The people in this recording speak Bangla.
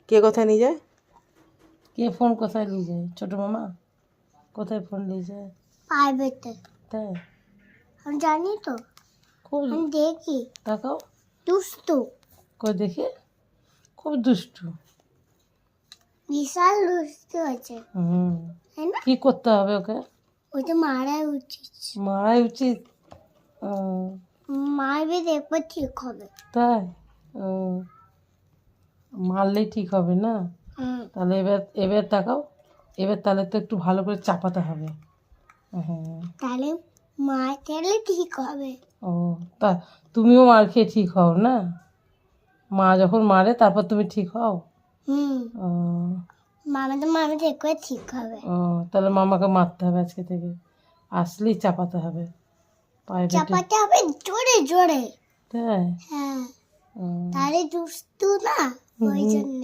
কে কোথায় নিয়ে যায়? কে ফোন কোথায় নিয়ে যায়? ছোট মামা কোথায় ফোন নিয়ে যায়? প্রাইভেটে। তাই? আমি জানি তো, কই আমি দেখি। তাকাও, দুষ্টু, কই দেখি। খুব দুষ্টু। বিশাল দুষ্টু আছে, হুম, তাই না? কি করতে হবে ওকে? ওইটা মারা উচিত। মারাই উচিত। ও, মারবে দেখবে ঠিক হবে। তাই? ও, মারলেই ঠিক হবে না? তাহলে এবার এবার তাকাও, এবার তাহলে তো একটু ভালো করে চাপাতে হবে। হ্যাঁ। তাহলে মারলে ঠিক হবে। ও, তা তুমিও মার খেয়ে ঠিক হও না? মা যখন মারে তারপর তুমি ঠিক হও? হুম, ও, মামা দেখবে ঠিক হবে। ও, তাহলে মামাকে মারতে হবে আজকে থেকে, আসলেই চাপাতে হবে প্রাইভেটে। চাপাতে হবে জোরে জোরে। তাই? হ্যাঁ, ও, তাহলে দুষ্টু না, ওই হুম। জন্য।